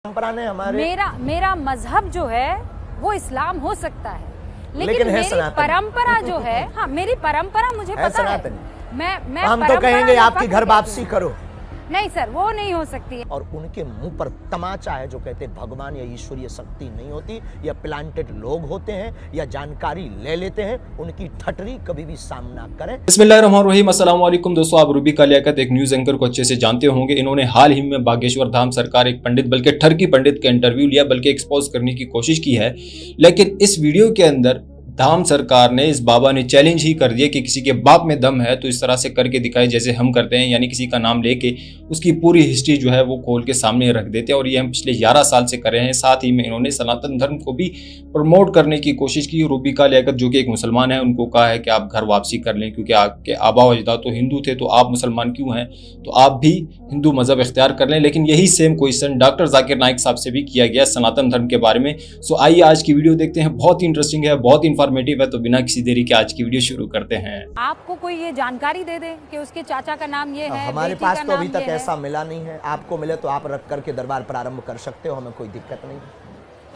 परंपरा ने हमारे मेरा मजहब जो है वो इस्लाम हो सकता है, लेकिन मेरी परंपरा जो है, हाँ मेरी परंपरा मुझे पता है। मैं हम तो कहेंगे आपकी घर वापसी करो। नहीं सर, वो नहीं हो सकती है। और उनके मुंह पर तमाचा है जो कहते हैं भगवान या ईश्वरीय शक्ति नहीं होती, या प्लांटेड लोग होते हैं, या जानकारी ले लेते हैं। उनकी ठटरी कभी भी सामना करें। बिस्मिल्लाहिर्रहमानिर्रहीम। अस्सलाम वालेकुम दोस्तों, आप रूबी का लियाकत एक न्यूज एंकर को अच्छे से जानते होंगे। इन्होंने हाल ही में बागेश्वर धाम सरकार एक पंडित, बल्कि ठरकी पंडित का इंटरव्यू लिया, बल्कि एक्सपोज करने की कोशिश की है। लेकिन इस वीडियो के अंदर धाम सरकार ने, इस बाबा ने चैलेंज ही कर दिया कि किसी के बाप में दम है तो इस तरह से करके दिखाए जैसे हम करते हैं, यानी किसी का नाम लेके उसकी पूरी हिस्ट्री जो है वो खोल के सामने रख देते हैं। और ये हम पिछले 11 साल से कर रहे हैं। साथ ही में इन्होंने सनातन धर्म को भी प्रमोट करने की कोशिश की। रूबी का लियाकत जो कि एक मुसलमान है, उनको कहा है कि आप घर वापसी कर लें, क्योंकि आपके आबा व अजदाद तो हिंदू थे, तो आप मुसलमान क्यों हैं, तो आप भी हिंदू मजहब इख्तियार कर लें। लेकिन यही same question doctor Zakir Naik साहब से भी किया गया सनातन धर्म के बारे में। सो आइए आज की वीडियो देखते हैं। बहुत ही इंटरेस्टिंग है, बहुत इंफॉर्मेटिव है। तो बिना किसी देरी के आज की वीडियो शुरू करते हैं। आपको कोई ये जानकारी दे दे कि उसके चाचा का नाम ये है, हमारे पास तो अभी तक ऐसा मिला नहीं है। आपको मिले तो आप रख करके दरबार प्रारंभ कर सकते हो, हमें कोई दिक्कत नहीं।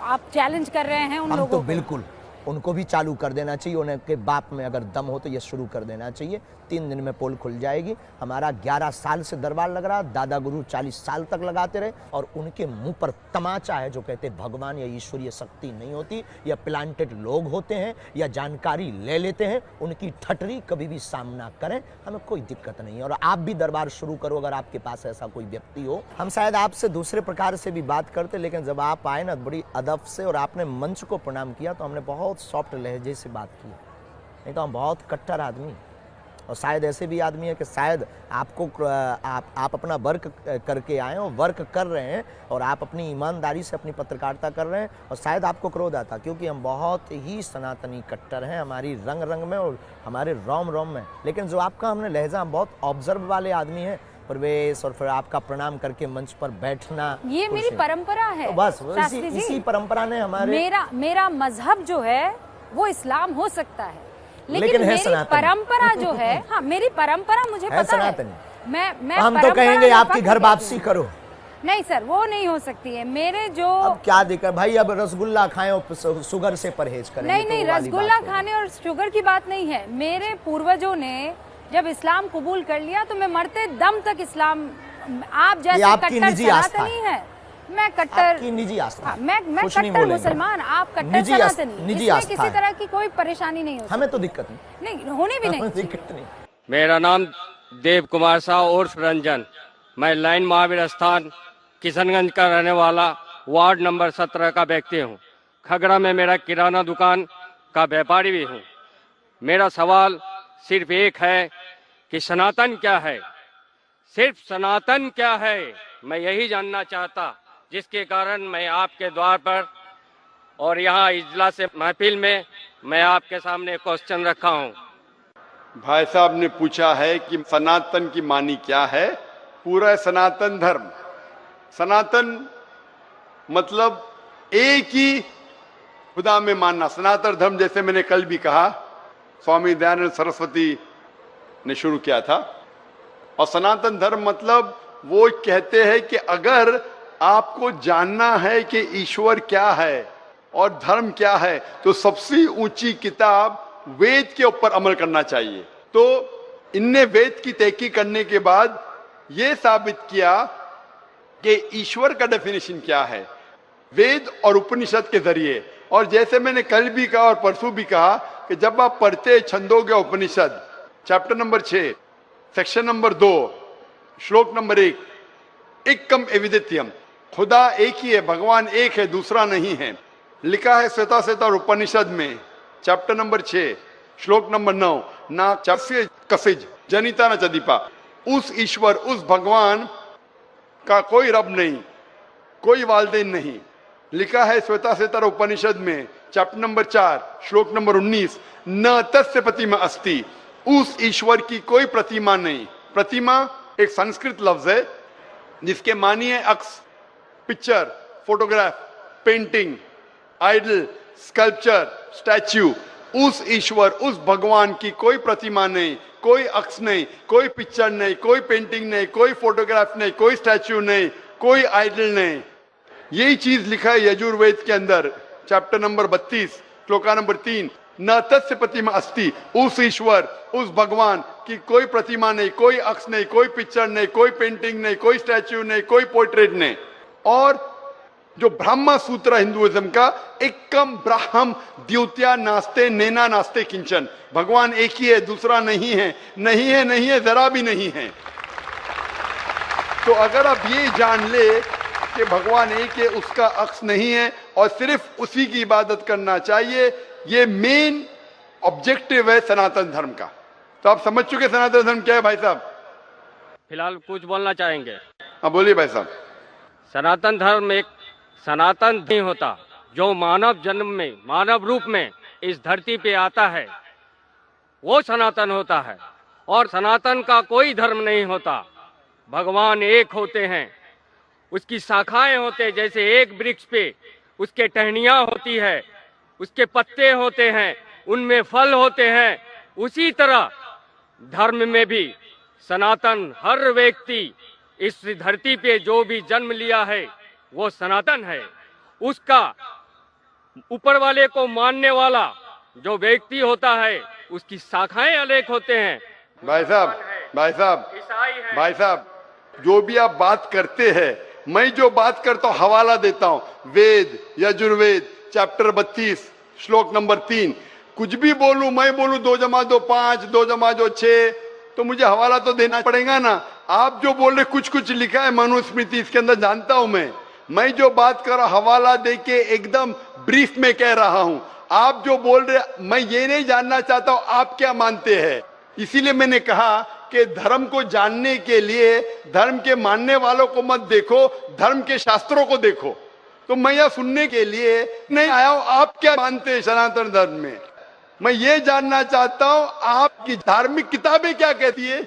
आप चैलेंज कर रहे हैं उन लोगों को? तो बिल्कुल उनको भी चालू कर देना चाहिए। उनके बाप में अगर दम हो तो ये शुरू कर देना चाहिए। 3 दिन में पोल खुल जाएगी। हमारा 11 साल से दरबार लग रहा, दादा गुरु 40 साल तक लगाते रहे। और उनके मुंह पर तमाचा है जो कहते हैं भगवान या ईश्वरीय शक्ति नहीं होती, या प्लांटेड लोग होते हैं, या जानकारी ले लेते हैं। उनकी ठटरी कभी भी सामना करें, हमें कोई दिक्कत नहीं है। और आप भी दरबार शुरू करो अगर आपके पास ऐसा कोई व्यक्ति हो। हम शायद आपसे दूसरे प्रकार से भी बात करते, लेकिन जब आप आए ना बड़ी अदब से और आपने मंच को प्रणाम किया तो हमने बहुत सॉफ्ट लहजे से बात की। नहीं तो हम बहुत कट्टर आदमी, और शायद ऐसे भी आदमी है कि शायद आपको आप अपना वर्क करके आए हो, वर्क कर रहे हैं, और आप अपनी ईमानदारी से अपनी पत्रकारिता कर रहे हैं, और शायद आपको क्रोध आता, क्योंकि हम बहुत ही सनातनी कट्टर हैं, हमारी रंग रंग में और हमारे रोम रोम में। लेकिन जो आपका हमने लहजा, हम बहुत ऑब्जर्व वाले आदमी हैं। प्रवेश और फिर आपका प्रणाम करके मंच पर बैठना, ये मेरी परंपरा है। तो बस इसी परंपरा ने हमारे मेरा मजहब जो है वो इस्लाम हो सकता है, लेकिन मेरी परंपरा जो है, हाँ मेरी परंपरा मुझे पता है। मैं हम तो कहेंगे आपकी घर वापसी करो। नहीं सर, वो नहीं हो सकती है। मेरे जो अब क्या दिक्कत भाई, अब रसगुल्ला खाएं और शुगर से परहेज करें। नहीं, रसगुल्ला खाने और शुगर की बात नहीं है। मेरे पूर्वजों ने जब इस्लाम कबूल कर लिया तो मैं मरते दम तक इस्लाम, आप जैसे कट्टर सनातनी है, मैं कट्टर निजी आस्था, हाँ, मैं कट्टर मुसलमान, आप कट्टर सनातनी, इसमें किसी तरह की कोई परेशानी नहीं होती। हमें तो दिक्कत नहीं होने भी नहीं दिक्कत नहीं। मेरा नाम देव कुमार साह उर्फ रंजन, मैं लाइन महावीर स्थान किशनगंज का रहने वाला वार्ड नंबर 17 का व्यक्ति हूँ। खगड़ा में मेरा किराना दुकान का व्यापारी भी हूँ। मेरा सवाल सिर्फ एक है कि सनातन क्या है, सिर्फ सनातन क्या है, मैं यही जानना चाहता, जिसके कारण मैं आपके द्वार पर और यहाँ इजलास महफिल में मैं आपके सामने क्वेश्चन रखा हूँ। भाई साहब ने पूछा है कि सनातन की मानी क्या है। पूरा सनातन धर्म, सनातन मतलब एक ही खुदा में मानना। सनातन धर्म जैसे मैंने कल भी कहा, स्वामी दयानंद सरस्वती ने शुरू किया था। और सनातन धर्म मतलब वो कहते हैं कि अगर आपको जानना है कि ईश्वर क्या है और धर्म क्या है, तो सबसे ऊंची किताब वेद के ऊपर अमल करना चाहिए। तो इनने वेद की तहकीक करने के बाद यह साबित किया कि ईश्वर का डेफिनेशन क्या है वेद और उपनिषद के जरिए। और जैसे मैंने कल भी कहा और परसों भी कहा कि जब आप पढ़ते छंदोग्य उपनिषद चैप्टर नंबर 6 सेक्शन नंबर 2 श्लोक नंबर 1, एकम एविदित्यम, खुदा एक ही है, भगवान एक है, दूसरा नहीं है, लिखा है श्वेता उपनिषद में चैप्टर नंबर 6 श्लोक नंबर 9, ना चस्य कसिज जनिता न चदीपा। उस ईश्वर, उस भगवान का कोई रब नहीं, कोई वालदेन नहीं। लिखा है श्वेता उपनिषद में चैप्टर नंबर 4 श्लोक नंबर 19, न तस्य प्रतिमा अस्ति, उस ईश्वर की कोई प्रतिमा नहीं। प्रतिमा एक संस्कृत लफ्ज है जिसके मानी है अक्स, picture, photograph, painting, idol, sculpture, statue. उस ईश्वर, उस भगवान की कोई प्रतिमा नहीं, कोई अक्स नहीं, कोई पिक्चर नहीं, कोई पेंटिंग नहीं, कोई फोटोग्राफ नहीं, कोई स्टैच्यू नहीं, कोई आइडल नहीं। यही चीज लिखा है यजुर्वेद के अंदर, चैप्टर नंबर 32 श्लोका नंबर 3, न तस्य प्रतिमा अस्ति, उस ईश्वर, उस भगवान की कोई प्रतिमा नहीं, कोई अक्ष नहीं, कोई पिक्चर नहीं, कोई पेंटिंग नहीं, कोई स्टैच्यू नहीं, कोई पोर्ट्रेट नहीं। और जो ब्रह्म सूत्र हिंदुइज्म का, एकम ब्राह्म द्वितीया नास्ते नेना नास्ते किंचन, भगवान एक ही है, दूसरा नहीं है, नहीं है, नहीं है, जरा भी नहीं है। तो अगर आप ये जान ले कि भगवान एक है, उसका अक्स नहीं है और सिर्फ उसी की इबादत करना चाहिए, ये मेन ऑब्जेक्टिव है सनातन धर्म का। तो आप समझ चुके सनातन धर्म क्या है भाई साहब? फिलहाल कुछ बोलना चाहेंगे? हाँ बोलिए भाई साहब। सनातन धर्म एक सनातन नहीं होता, जो मानव जन्म में, मानव रूप में इस धरती पे आता है वो सनातन होता है। और सनातन का कोई धर्म नहीं होता। भगवान एक होते हैं, उसकी शाखाएं होते हैं, जैसे एक वृक्ष पे उसके टहनियां होती है, उसके पत्ते होते हैं, उनमें फल होते हैं, उसी तरह धर्म में भी सनातन, हर व्यक्ति इस धरती पे जो भी जन्म लिया है वो सनातन है। उसका ऊपर वाले को मानने वाला जो व्यक्ति होता है उसकी शाखाएं अलग होते हैं। भाई साहब, भाई साहब, भाई साहब, जो भी आप बात करते हैं, मैं जो बात करता हूँ हवाला देता हूँ, वेद यजुर्वेद चैप्टर 32 श्लोक नंबर 3। कुछ भी बोलूं, मैं बोलूं 2 + 2 5, 2 + 2 6, तो मुझे हवाला तो देना पड़ेगा ना। आप जो बोल रहे कुछ कुछ लिखा है मनुस्मृति, इसके अंदर जानता हूं मैं जो बात कर रहा हवाला दे के एकदम ब्रीफ में कह रहा हूं। आप जो बोल रहे, मैं ये नहीं जानना चाहता हूं आप क्या मानते हैं। इसीलिए मैंने कहा कि धर्म को जानने के लिए धर्म के मानने वालों को मत देखो, धर्म के शास्त्रों को देखो। तो मैं यह सुनने के लिए नहीं आया हूं आप क्या मानते हैं सनातन धर्म में। मैं ये जानना चाहता हूं आपकी धार्मिक किताबें क्या कहती है।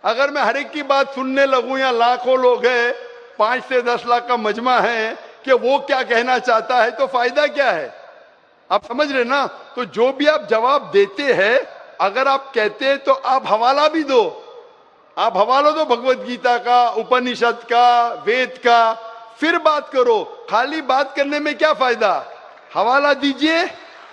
अगर मैं हर एक की बात सुनने लगूं, या लाखों लोग हैं, 5 से 10 लाख का मजमा है, कि वो क्या कहना चाहता है, तो फायदा क्या है। आप समझ रहे ना। तो जो भी आप जवाब देते हैं, अगर आप कहते हैं तो आप हवाला भी दो। आप हवाला दो भगवत गीता का, उपनिषद का, वेद का, फिर बात करो। खाली बात करने में क्या फायदा। हवाला दीजिए,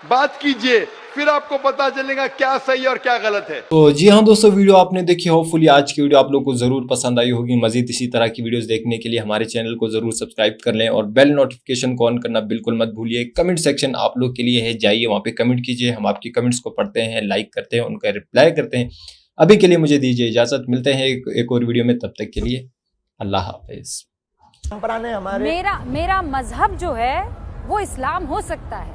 बात कीजिए, फिर आपको पता चलेगा क्या सही और क्या गलत है। तो जी हाँ दोस्तों, वीडियो आपने देखी, होपफुली आज की वीडियो आप लोग को जरूर पसंद आई होगी। मजीद इसी तरह की वीडियोस देखने के लिए हमारे चैनल को जरूर सब्सक्राइब कर लें और बेल नोटिफिकेशन को ऑन करना बिल्कुल मत भूलिए। कमेंट सेक्शन आप लोग के लिए है, जाइए वहाँ पे कमेंट कीजिए, हम आपकी कमेंट्स को पढ़ते हैं, लाइक करते हैं, उनका रिप्लाई करते हैं। अभी के लिए मुझे दीजिए इजाजत, मिलते हैं एक और वीडियो में, तब तक के लिए अल्लाह हाफिज। परंपरा ने हमारे मेरा मजहब जो है वो इस्लाम हो सकता है,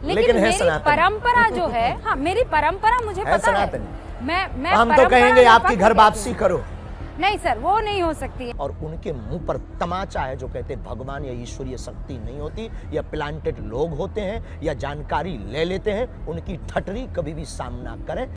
लेकिन है मेरी सनातन। परंपरा जो है, हाँ मेरी परंपरा मुझे पता है। मैं हम तो कहेंगे आपकी घर वापसी करो। नहीं सर, वो नहीं हो सकती। और उनके मुंह पर तमाचा है जो कहते भगवान या ईश्वरीय शक्ति नहीं होती, या प्लांटेड लोग होते हैं, या जानकारी ले लेते हैं। उनकी ठटरी कभी भी सामना करें।